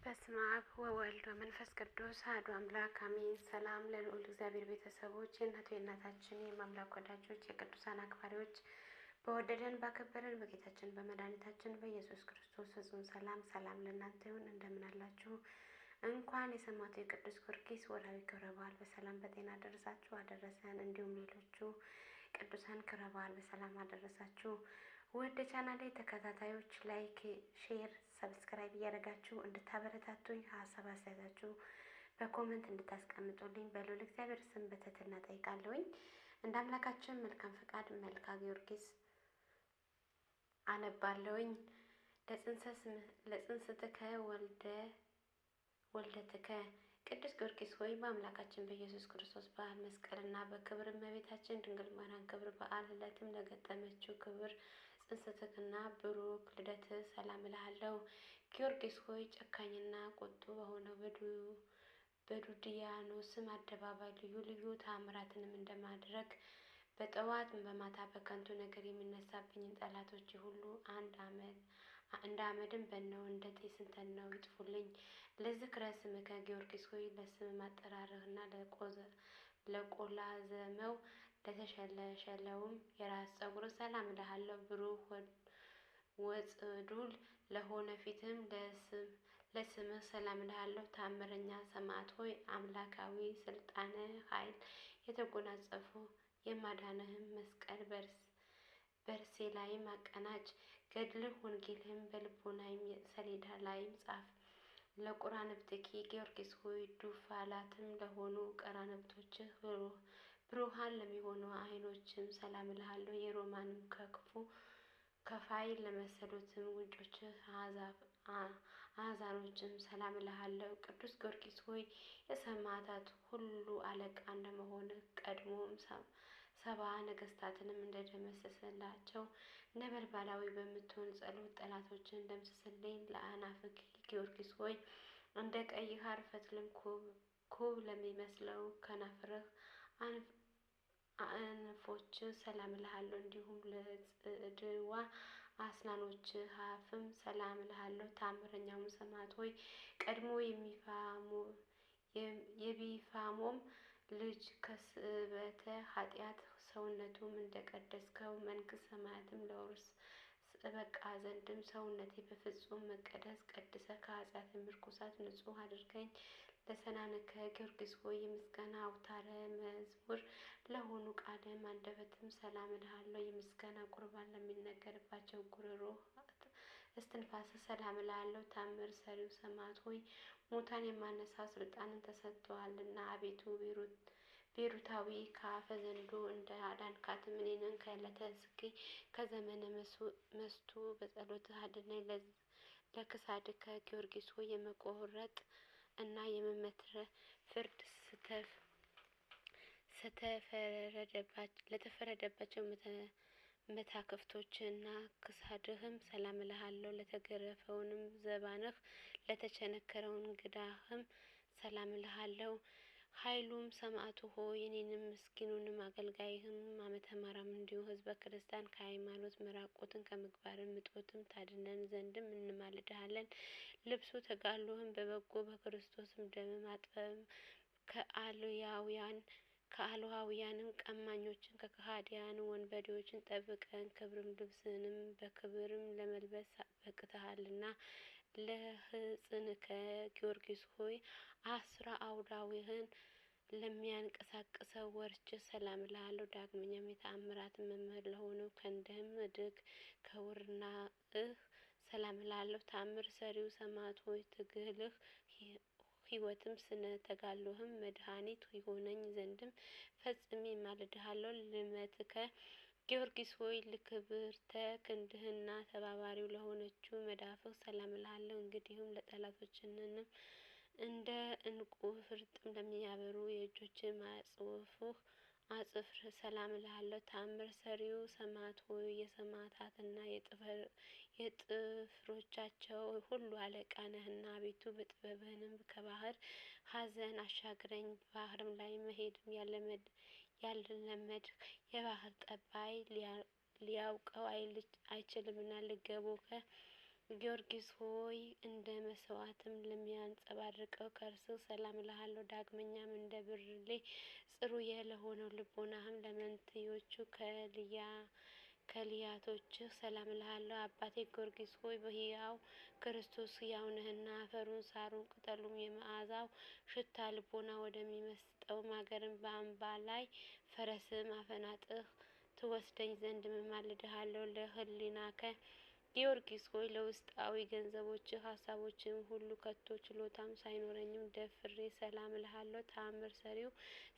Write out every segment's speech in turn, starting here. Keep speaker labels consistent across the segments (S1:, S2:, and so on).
S1: በስመ አብ ወወልድ ወመንፈስ ቅዱስ አሐዱ አምላክ አሜን። ሰላም ለልዑል እግዚአብሔር ቤተሰቦች፣ የእናታችን የማምላክ ወዳጆች፣ የቅዱሳን አክባሪዎች፣ በወደደን ባከበረን በጌታችን በመድኃኒታችን በኢየሱስ ክርስቶስ ፍጹም ሰላም ለእናንተ ይሁን። እንደምን አላችሁ? እንኳን የሰማዕቱ የቅዱስ ጊዮርጊስ ወርሃዊ ክብረ በዓል በሰላም በጤና አደረሳችሁ አደረሰን። እንዲሁም ሌሎቹ ቅዱሳን ክብረ በዓል በሰላም አደረሳችሁ። ወደ ቻናሌ ተከታታዮች ላይክ፣ ሼር፣ ሰብስክራይብ እያደረጋችሁ እንድታበረታቱኝ ሀሳብ አስተያየታችሁ በኮሜንት እንድታስቀምጡልኝ በልዑል እግዚአብሔር ስም በትህትና ጠይቃለሁኝ። እንደ አምላካችን መልካም ፈቃድ መልክአ ጊዮርጊስ አነባለሁኝ። ለጽንሰትከ ወልደትከ ቅዱስ ጊዮርጊስ ሆይ በአምላካችን በኢየሱስ ክርስቶስ በዓል መስቀልና በክብር እመቤታችን ድንግል ማርያም ክብር በዓል ዕለትም ለገጠመችው ክብር ጽንሰትክና ብሩክ ልደት ሰላም እልሃለሁ። ጊዮርጊስ ሆይ ጨካኝና ቁጡ በሆነው በዱድያኖስም አደባባይ ልዩ ልዩ ተአምራትንም እንደማድረግ በጠዋት በማታ በከንቱ ነገር የሚነሳብኝን ጠላቶች ሁሉ እንደ አመድም በነው እንደ ጤስም ተነው ይጥፉልኝ። ለዝክረ ስምከ ጊዮርጊስ ሆይ ለስም ማጠራርህና ለቆላዘመው ለተሸለሸለውም የራስ ጸጉር ሰላም እልሃለሁ። ብሩህ ወጽዱል ለሆነ ፊትም ለስምህ ሰላም እልሃለሁ። ታምረኛ ሰማዕት ሆይ አምላካዊ ስልጣነ ኃይል የተጎናጸፉ የማዳንህም መስቀል በርሴ ላይም አቀናጅ። ገድልህ ወንጌልህም በልቦናይም ሰሌዳ ላይም ጻፍ። ለቁራንብትኪ ጊዮርጊስ ሆይ ዱፋላትም ለሆኑ ቀራንብቶችህ ብሩሃን ለሚሆኑ አይኖችም ሰላም እልሃለሁ። የሮማንም ከክፉ ከፋይ ለመሰሉትም ጉንጮችህ አዛኖችም ሰላም እልሃለሁ። ቅዱስ ጊዮርጊስ ሆይ የሰማዕታት ሁሉ አለቃ እንደመሆንህ ቀድሞም ሰባ ነገስታትንም እንደደመሰሰላቸው ነበልባላዊ በምትሆን ጸሎት ጠላቶችን ደምስስልኝ። ለአናፍክ ጊዮርጊስ ሆይ እንደ ቀይ ሐር ፈትልም ኩብ ለሚመስለው ከናፍርህ አንፎች ሰላም እልሃለሁ። እንዲሁም ለጽድዋ አስናኖች አፍም ሰላም እልሃለሁ። ታምረኛውም ሰማዕት ሆይ ቀድሞ የቢፋሞም ልጅ ከስበተ ኃጢአት ሰውነቱም እንደቀደስከው መንግስት ሰማያትም ለውርስ በቃ ዘንድም ሰውነቴ በፍጹም መቀደስ ቀድሰ ከኃጢአትም ርኩሳት ንጹሕ አድርገኝ። ለሰናንከ ጊዮርጊስ ሆይ የምስጋና አውታረ መዝሙር ለሆኑ ቃልም አንደበትም ሰላም እልሃለሁ። የምስጋና ቁርባን ለሚነገርባቸው ጉሮሮ እስትንፋስ ሰላም እልሃለሁ። ታምር ሰሪው ሰማዕት ሆይ ሙታን የማነሳ ስልጣንን ተሰጥቶሃልና አቤቱ ቤሩታዊ ከአፈ ዘንዶ እንደ አዳንካትም እኔንን ከዕለተ ስኬ ከዘመነ መስቱ በጸሎትህ አድነኝ። ለክሳድከ ጊዮርጊስ ሆይ የመቆረጥ እና የመመትረ ፍርድ ለተፈረደባቸው መታክፍቶች እና ክሳድህም ሰላም እልሃለሁ። ለተገረፈውንም ዘባንህ ለተቸነከረውን ግዳህም ሰላም እልሃለሁ። ኃይሉም ሰማዕቱ ሆይ እኔንም ምስኪኑንም አገልጋይህም ዓመተ ማርያም እንዲሁ ህዝበ ክርስቲያን ከሃይማኖት መራቆትን ከምግባርም ምጦትም ታድነን ዘንድም እንማልድሃለን። ልብሱ ተጋድሎህም በበጎ በክርስቶስም ደም ማጥበብ ከአልዋውያንም ቀማኞችን ከከሃዲያን ወንበዴዎችን ጠብቀን ክብርም ልብስንም በክብርም ለመልበስ በቅተሃልና። ለሕፅንከ ጊዮርጊስ ሆይ አስራ አውዳዊህን ለሚያንቀሳቅሰው ወርች ሰላም እልሃለሁ። ዳግመኛም የተአምራት መምህር ለሆነው ከንደህም እድግ ከውርናእህ ሰላም እልሃለሁ። ታምር ሰሪው ሰማዕት ሆይ ትግልህ ሕይወትም ስነ ተጋድሎህም መድኃኒት ይሆነኝ ዘንድም ፈጽሜ እማልድሃለሁ። ልመትከ ጊዮርጊስ ሆይ ለክብርተ ክንድህና ተባባሪው ለሆነችው መዳፍህ ሰላም እልሃለሁ። እንግዲህም ለጠላቶችንም እንደ ዕንቁ ፍርጥም ለሚያበሩ የእጆች አጽፍር ሰላም እልሃለሁ። ታምር ሰሪው ሰማዕት ሆይ የሰማዕታትና የጥፍሮቻቸው ሁሉ አለቃ ነህና አቤቱ በጥበብህንም ከባህር ሐዘን አሻግረኝ። ባህርም ላይ መሄድም ያልለመድ የባህር ጠባይ ሊያውቀው አይችልምና። ልገቦከ ጊዮርጊስ ሆይ እንደ መስዋዕትም ለሚያንጸባርቀው ከእርስህ ሰላም እልሃለሁ። ዳግመኛም እንደ ብርሌ ጽሩየ ለሆነው ልቦናህም ለመንትዮቹ ከልያቶችህ ሰላም እልሃለሁ። አባቴ ጊዮርጊስ ሆይ በሕያው ክርስቶስ ሕያው ነህና አፈሩን ሳሩን ቅጠሉም የመዓዛው ሽታ ልቦና ወደሚመስጠውም አገርም በአምባ ላይ ፈረስም አፈናጥህ ትወስደኝ ዘንድ እማልድሃለሁ። ለህሊናከ ጊዮርጊስ ሆይ ለውስጣዊ ገንዘቦችህ ሀሳቦችም ሁሉ ከቶ ችሎታም ሳይኖረኝም ደፍሬ ሰላም እልሃለሁ። ተአምር ሰሪው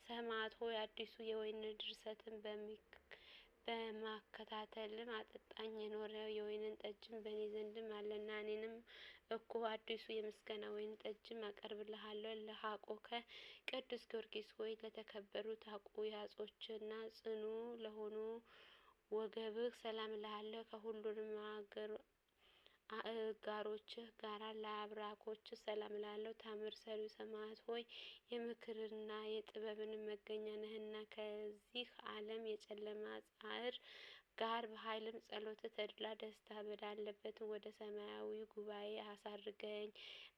S1: ሰማዕት ሆይ አዲሱ የወይን ድርሰትን በማከታተልም አጠጣኝ የኖረ የወይንን ጠጅም በእኔ ዘንድም አለና እኔንም እኮ አዲሱ የምስጋና ወይን ጠጅም አቀርብልሃለሁ። ለሐቆከ ቅዱስ ጊዮርጊስ ሆይ ለተከበሩት አቁያጾችና ጽኑ ለሆኑ ወገብህ ሰላም እልሃለሁ። ከሁሉንም አእጋሮችህ ጋራ ለአብራኮችህ ሰላም እልሃለሁ። ታምር ሰሪው ሰማዕት ሆይ የምክርና የጥበብን መገኛ ነህና ከዚህ ዓለም የጨለማ ጻዕር ጋር በኃይልም ጸሎት ተድላ ደስታ በዳለበት ወደ ሰማያዊ ጉባኤ አሳርገኝ።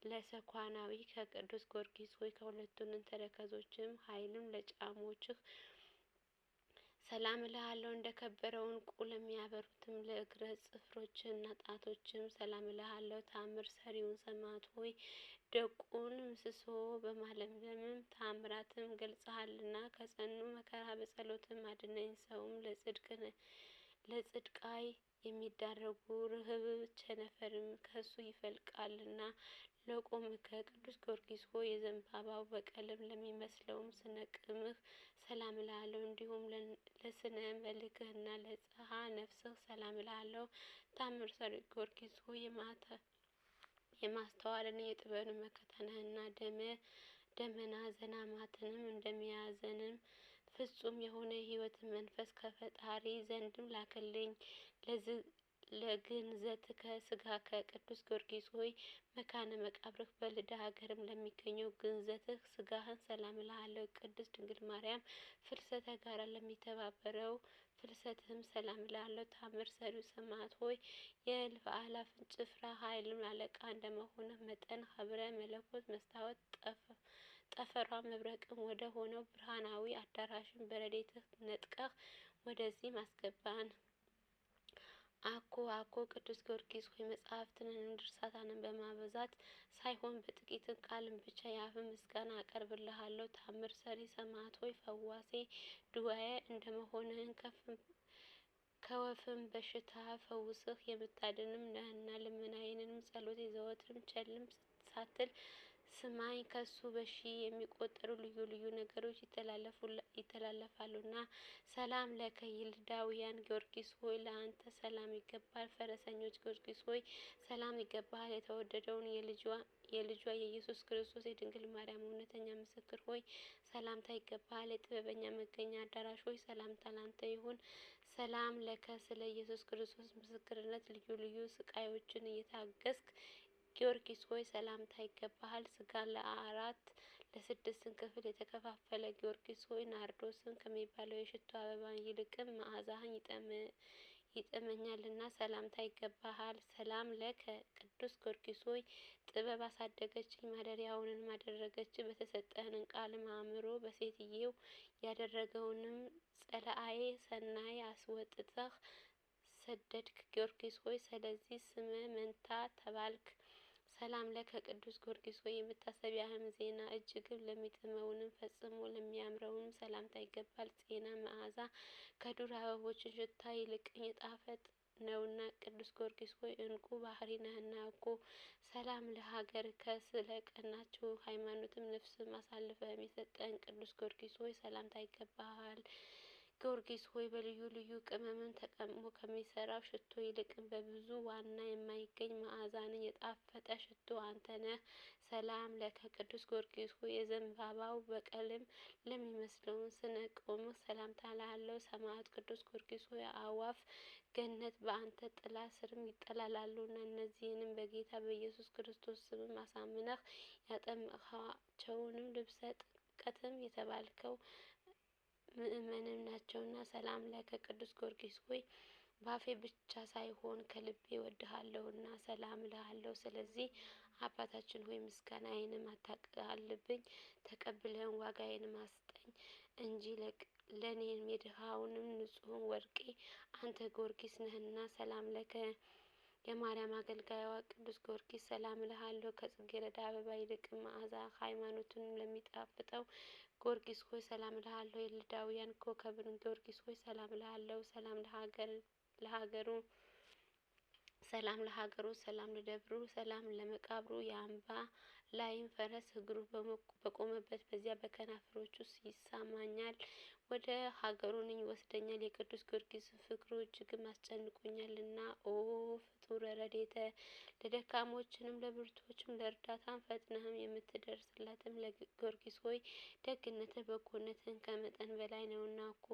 S1: ለሰኳናዊ ከቅዱስ ጊዮርጊስ ሆይ ከሁለቱንም ተረከዞችም ኃይልም ለጫሞችህ ሰላም እልሃለሁ። እንደ ከበረ ዕንቁ ለሚያበሩትም ለእግረ ጽፍሮችና ጣቶችም ሰላም እልሃለሁ። ታምር ሰሪውን ሰማዕት ሆይ ደቁን ምሰሶ በማለምለምም ታምራትም ገልጸሃልና ከጸኑ መከራ በጸሎትም አድነኝ። ሰውም ለጽድቃይ የሚዳረጉ ርህብ ቸነፈርም ከሱ ይፈልቃልና ለቆምከ ቅዱስ ጊዮርጊስ ሆይ የዘንባባው በቀለም ለሚመስለውም ስነ ቅምህ ሰላም እልሃለሁ። እንዲሁም ለስነ መልክህና ለጸሃ ነፍስህ ሰላም እልሃለሁ። ታምር ሰሪው ጊዮርጊስ ሆይ የማስተዋልን የጥበብን መከታ ነህና ደመና ዘናማትንም እንደሚያዘንም ፍጹም የሆነ የሕይወትን መንፈስ ከፈጣሪ ዘንድም ላክልኝ። ለግንዘትከ ሥጋከ ቅዱስ ጊዮርጊስ ሆይ መካነ መቃብርህ በልዳ ሀገርም ለሚገኘው ግንዘትህ ሥጋህን ሰላም እልሃለሁ። ቅድስት ድንግል ማርያም ፍልሰተ ጋራ ለሚተባበረው ፍልሰትህም ሰላም እልሃለሁ። ታምር ሰሪው ሰማዕት ሆይ የእልፍ አእላፍን ጭፍራ ኃይልም አለቃ እንደመሆንህ መጠን ኅብረ መለኮት መስታወት ጠፈሯ መብረቅም ወደ ሆነው ብርሃናዊ አዳራሽን በረድኤትህ ነጥቀህ ወደዚህ አስገባን። አኮ ቅዱስ ጊዮርጊስ ሆይ መጽሐፍትንም ድርሳታንን በማበዛት ሳይሆን በጥቂትን ቃልም ብቻ የአፍን ምስጋና አቀርብልሃለሁ። ታምር ሰሪ ሰማዕት ሆይ ፈዋሴ ድዋዬ እንደመሆንህን ከወፍም በሽታ ፈውስህ የምታድንም ነህና ልመናዬንም ጸሎት ዘወትርም ቸልም ሳትል ስማኝ። ከሱ በሺ የሚቆጠሩ ልዩ ልዩ ነገሮች ይተላለፋሉና ሰላም ለከ ይልዳውያን ጊዮርጊስ ሆይ ለአንተ ሰላም ይገባል። ፈረሰኞች ጊዮርጊስ ሆይ ሰላም ይገባል። የተወደደውን የልጇ የኢየሱስ ክርስቶስ የድንግል ማርያም እውነተኛ ምስክር ሆይ ሰላምታ ይገባል። የጥበበኛ መገኛ አዳራሽ ሆይ ሰላምታ ላንተ ይሁን። ሰላም ለከ ስለ ኢየሱስ ክርስቶስ ምስክርነት ልዩ ልዩ ስቃዮችን እየታገስክ ጊዮርጊስ ሆይ ሰላምታ ይገባሃል። ስጋ ለአራት ለስድስትን ክፍል የተከፋፈለ ጊዮርጊስ ሆይ ናርዶስን ከሚባለው የሽቱ አበባ ይልቅም መዓዛህን ይጥመኛልና ሰላምታ ይገባሃል። ሰላም ለከ ቅዱስ ጊዮርጊስ ሆይ ጥበብ አሳደገችኝ ማደሪያውንም አደረገች። በተሰጠህን ቃልም አእምሮ በሴትየው ያደረገውንም ጸላአዬ ሰናይ አስወጥተህ ሰደድክ። ጊዮርጊስ ሆይ ስለዚህ ስመ መንታ ተባልክ። ሰላም ለከ ቅዱስ ጊዮርጊስ ሆይ የመታሰቢያህም ዜና እጅግም ለሚጥመውንም ፈጽሞ ለሚያምረውንም ሰላምታ ይገባል። ጤና መዓዛ ከዱር አበቦችን ሽታ ይልቅኝ ጣፈጥ ነውና ቅዱስ ጊዮርጊስ ሆይ እንቁ ባህሪ ነህና እኮ። ሰላም ለሀገርከ ስለ ቀናችው ሃይማኖትም ነፍስም አሳልፈህ የሰጠን ቅዱስ ጊዮርጊስ ሆይ ሰላምታ ይገባሃል። ጊዮርጊስ ሆይ በልዩ ልዩ ቅመምን ተቀምሞ ከሚሰራው ሽቶ ይልቅም በብዙ ዋና የማይገኝ መዓዛንን የጣፈጠ ሽቶ አንተ ነህ። ሰላም ለከ ቅዱስ ጊዮርጊስ ሆይ የዘንባባው በቀልም ለሚመስለውን ስነ ቆምህ ሰላምታ እልሃለሁ። ሰማዕት ቅዱስ ጊዮርጊስ ሆይ አእዋፍ ገነት በአንተ ጥላ ስርም ይጠላላሉና እነዚህንም በጌታ በኢየሱስ ክርስቶስ ስምም አሳምነህ ያጠመቅሃቸውንም ልብሰ ጥምቀትም የተባልከው ምእመንም ናቸውና። ሰላም ለከ ቅዱስ ጊዮርጊስ ሆይ ባፌ ብቻ ሳይሆን ከልቤ እወድሃለሁና ሰላም እልሃለሁ። ስለዚህ አባታችን ሆይ ምስጋናዬንም አታቃልልብኝ፣ ተቀብለህን ዋጋዬንም አስጠኝ እንጂ ለኔም የድሃውንም ንጹሕን ወርቄ አንተ ጊዮርጊስ ነህና። ሰላም ለከ የማርያም አገልጋይዋ ቅዱስ ጊዮርጊስ ሰላም እልሃለሁ። ከጽጌረዳ አበባ ይልቅ መዓዛ ሃይማኖቱንም ለሚጣፍጠው ጊዮርጊስ ሆይ ሰላም እልሃለሁ። የልዳውያን ኮከብን ጊዮርጊስ ሆይ ሰላም እልሃለሁ። ሰላም ለሀገሩ ሰላም ለሀገሩ ሰላም ለደብሩ ሰላም ለመቃብሩ የአምባ ላይም ፈረስ እግሩ በቆመበት በዚያ በከናፍሮቹ ይሳማኛል። ወደ ሀገሩን ይወስደኛል። የቅዱስ ጊዮርጊስ ፍቅሩ እጅግም አስጨንቆኛልና። ኦ ፍጡረ ረድኤተ ለደካሞችንም ለብርቶችም ለእርዳታም ፈጥነህም የምትደርስላትም ለጊዮርጊስ ሆይ ደግነትህ በጎነትህን ከመጠን በላይ ነውና እኮ።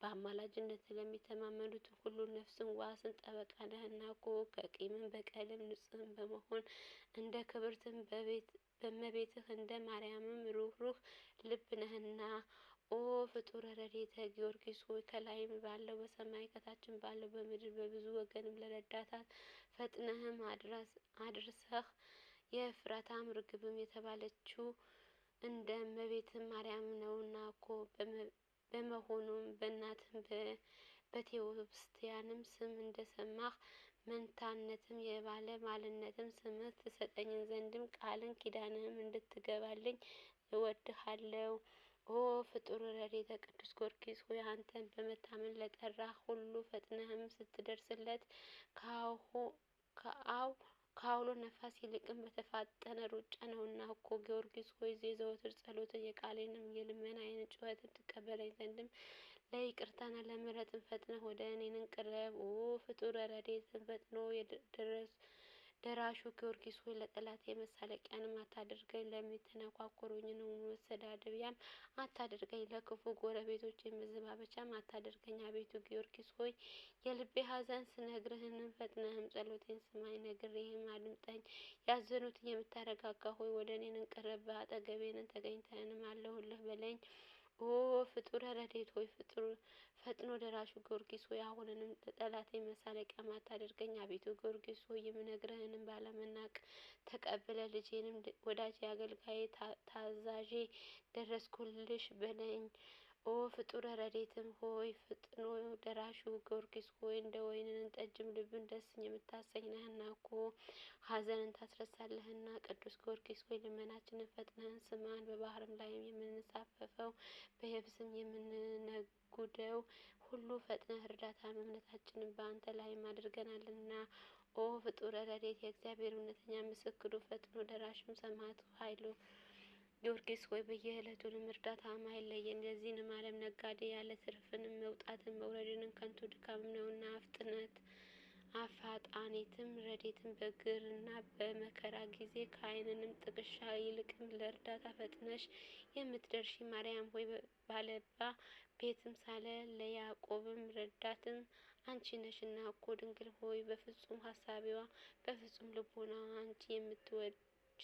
S1: በአማላጅነት ለሚተማመኑት ሁሉ ነፍስን ዋስን ጠበቃ ነህና እኮ። ከቂምም በቀልም ንጹሕም በመሆን እንደ ክብርትም በእመቤትህ እንደ ማርያምም ሩህሩህ ልብ ነህና። ኦ ፍጡረ ረድኤተ ጊዮርጊስ ሆይ ከላይም ባለው በሰማይ ከታችም ባለው በምድር በብዙ ወገንም ለረዳታት ፈጥነህም አድርሰህ የኤፍራታም ርግብም የተባለችው እንደ እመቤትም ማርያም ነውና እኮ። በመሆኑም በእናትም በቴዎብስቲያንም ስም እንደሰማህ መንታነትም የባለ ማልነትም ስምህ ትሰጠኝን ዘንድም ቃልን ኪዳንህም እንድትገባልኝ እወድሃለሁ። ኦ ፍጡር ረድኤተ ቅዱስ ጊዮርጊስ ሆይ አንተን በመታመን ለጠራ ሁሉ ፈጥነህም ስትደርስለት ከአውሎ ነፋስ ይልቅም በተፋጠነ ሩጫ ነውና እኮ። ጊዮርጊስ ሆይ የዘወትር ጸሎትን የቃሌንም የልመናዬን ጩኸትን ትቀበለኝ ዘንድም ለይቅርታና ለምሕረትን ፈጥነህ ወደ እኔን ቅረብ። ኦ ፍጡረ ረድኤትን ፈጥኖ ደራሹ ጊዮርጊስ ሆይ ለጠላቴ መሳለቂያንም አታድርገኝ፣ ለሚተነኳኮሩኝንም መሰዳደቢያም አታድርገኝ፣ ለክፉ ጎረቤቶች መዘባበቻም አታድርገኝ። አቤቱ ጊዮርጊስ ሆይ የልቤ ሐዘን ስነግርህንም ፈጥነህም ጸሎቴን ስማኝ፣ ነግሬህም አድምጠኝ። ያዘኑትን የምታረጋጋ ሆይ ወደ እኔን ቅረብ፣ በአጠገቤንን ተገኝተህንም አለሁልህ በለኝ። ኦ ፍጡረ ረድኤት ሆይ ፈጥኖ ደራሹ ጊዮርጊስ ሆይ አሁንንም ለጠላቴ መሳለቂያ አታድርገኝ። አቤቱ ጊዮርጊስ ሆይ የምነግርህንም ባለመናቅ ተቀብለ ልጄንም ወዳጄ አገልጋዬ ታዛዤ ደረስኩልሽ በለኝ። ኦ ፍጡረ ረድኤትም ሆይ ፈጥኖ ደራሹ ጊዮርጊስ ሆይ እንደ ወይንን ጠጅም ልብን ደስ የምታሰኝ ነህና እኮ። ሐዘንን ታስረሳለህና ቅዱስ ጊዮርጊስ ሆይ ልመናችንን ፈጥነህን ስማን። በባህርም ላይም የምንሳፈፈው በየብስም የምንነጉደው ሁሉ ፈጥነህ እርዳታ። እምነታችንን በአንተ ላይም አድርገናልና። ኦ ፍጡረ ረድኤት የእግዚአብሔር እውነተኛ ምስክሩ ፈጥኖ ደራሽም ሰማዕቱ ኃይሉ ጊዮርጊስ ሆይ በየዕለቱንም እርዳታም አይለየን። የዚህንም ዓለም ነጋዴ ያለ ትርፍንም መውጣትን መውረድንም ከንቱ ድካምም ነውና አፋጣኔትም ረድኤትም በግርና በመከራ ጊዜ ከዓይንንም ጥቅሻ ይልቅም ለእርዳታ ፈጥነሽ የምትደርሺ ማርያም ሆይ ባለባ ቤትም ሳለ ለያዕቆብም ረዳትም አንቺ ነሽና እኮ። ድንግል ሆይ በፍጹም ሀሳቢዋ በፍጹም ልቦናዋ አንቺ የምትወጂ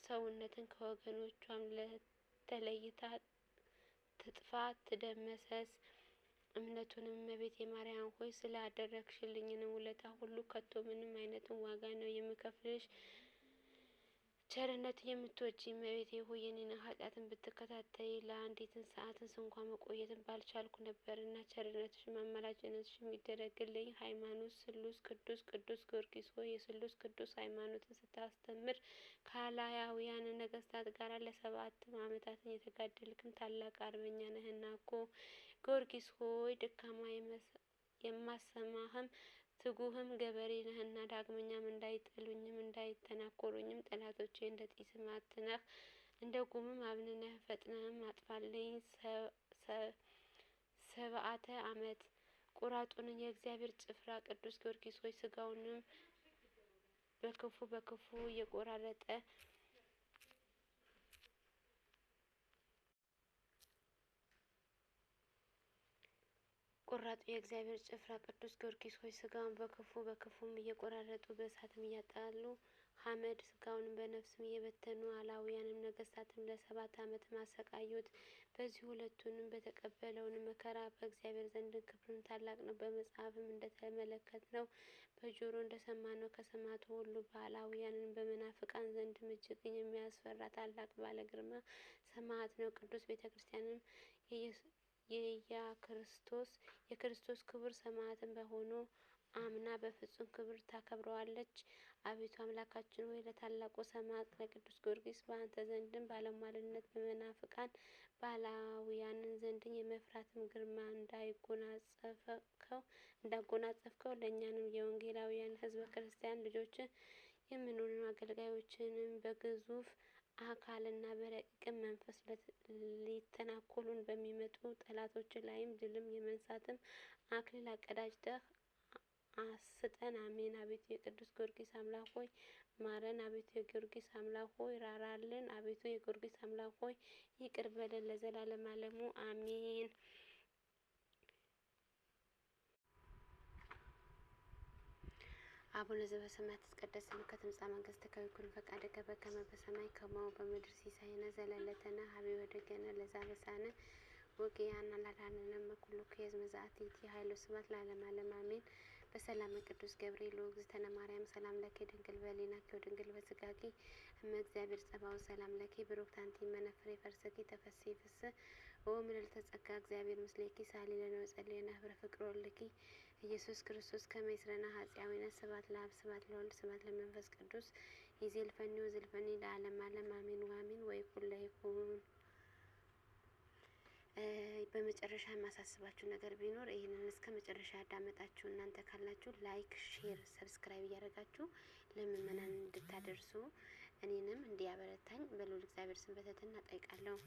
S1: ሰውነትን ከወገኖቿም ተለይታ ትጥፋ ትደመሰስ። እምነቱንም እመቤቴ ማርያም ሆይ ስላደረግሽልኝንም ውለታ ሁሉ ከቶ ምንም አይነትን ዋጋ ነው የምከፍልሽ። ቸርነት የምትወጂ እመቤቴ ሆይ የኔን ኃጢአትን ብትከታተይ ለአንዲትን ሰዓትን ስንኳ መቆየትን ባልቻልኩ ነበርና ቸርነትሽም አማላጅነትሽም ይደረግልኝ። ሃይማኖት ስሉስ ቅዱስ ጊዮርጊስ ሆይ የስሉስ ቅዱስ ሃይማኖትን ስታስተምር ከአላያውያን ነገስታት ጋር ለ7 ዓመታትን የተጋደልክም ታላቅ አርበኛ ነህና እኮ። ጊዮርጊስ ሆይ ድካማ የማሰማህም ትጉህም ገበሬ ነህና። ዳግመኛም እንዳይጠሉኝም እንዳይተናኮሩኝም ጠላቶቼ እንደ ጢስም አትነህ እንደ ጉምም አብንነህ ፈጥነህም አጥፋልኝ። 7 ዓመት ቁራጡንን የእግዚአብሔር ጭፍራ ቅዱስ ጊዮርጊስ ሆይ ስጋውንም በክፉ እየቆራረጠ ቆራጡ የእግዚአብሔር ጭፍራ ቅዱስ ጊዮርጊስ ሆይ ስጋውን በክፉም እየቆራረጡ በእሳትም እያጣሉ ሐመድ ስጋውን በነፍስም እየበተኑ አላውያንም ነገስታትም ለ7 ዓመት አሰቃዩት። በዚህ ሁለቱንም በተቀበለውን መከራ በእግዚአብሔር ዘንድ ክብሩን ታላቅ ነው። በመጽሐፍም እንደተመለከትነው በጆሮ እንደሰማነው ከሰማዕቱ ሁሉ ባላውያንን በመናፍቃን ዘንድም እጅግ የሚያስፈራ ታላቅ ባለ ግርማ ሰማዕት ነው። ቅዱስ ቤተ ክርስቲያንም የክርስቶስ ክቡር ሰማዕትን በሆኑ አምና በፍጹም ክብር ታከብረዋለች። አቤቱ አምላካችን ሆይ ለታላቁ ሰማዕት ለቅዱስ ጊዮርጊስ በአንተ ዘንድም ባለሟልነት በመናፍቃን ባላውያንን ዘንድን የመፍራትም ግርማ እንዳጎናጸፍከው ለእኛንም የወንጌላውያን ሕዝበ ክርስቲያን ልጆች የምንሆኑ አገልጋዮችንም በግዙፍ አካልና በረቂቅም መንፈስ ሊተናኮሉን በሚመጡ ጠላቶች ላይም ድልም የመንሳትም አክሊል አቀዳጅተህ አስጠን። አሜን። አቤቱ የቅዱስ ጊዮርጊስ አምላክ ሆይ ማረን። አቤቱ የጊዮርጊስ አምላክ ሆይ ራራልን። አቤቱ የጊዮርጊስ አምላክ ሆይ ይቅር በለን ለዘላለም ዓለሙ አሜን። አቡነ ዘበሰማያት ይትቀደስ ስምከ ትምጻእ መንግሥትከ ወይኩን ፈቃድከ በከመ በሰማይ ከማሁ በምድር ሲሳየነ ዘለለዕለትነ ሀበነ ወኅድግነ ለዘአበሳነ ወጌያነ ላዳነነ እምኩሉ ኩሉ መዛቲ ኃይሎ ስብሐት ለዓለመ ዓለም አሜን። በሰላም ቅዱስ ገብርኤል ወእግዝእትነ ማርያም ሰላም ለኪ ድንግል በኅሊናኪ ወድንግል በሥጋኪ እመ እግዚአብሔር ጸባኦት ሰላም ለኪ ብሩክት አንቲ እምኔፈሬ ፈርሰኪ ተፈሥሒ ፍስሕ ወምልዕልተ ጸጋ እግዚአብሔር ምስሌኪ ሳሊ ለነ ወጸልየነ ኅብረ ፍቅር ወልድኪ ኢየሱስ ክርስቶስ ከመ ይስረነ ኃጢአዊነ ስብሐት ለአብ ስብሐት ለወልድ ስብሐት ለመንፈስ ቅዱስ ይዜልፈኒ ወዝልፈኒ ለዓለመ ዓለም አሜን ወአሜን። ወይኩን ለይኩን። በመጨረሻ የማሳስባችሁ ነገር ቢኖር ይህንን እስከ መጨረሻ ያዳመጣችሁ እናንተ ካላችሁ ላይክ፣ ሼር፣ ሰብስክራይብ እያደረጋችሁ ለምእመናን እንድታደርሱ እኔንም እንዲያበረታኝ በልዑል እግዚአብሔር ስም በትህትና እጠይቃለሁ።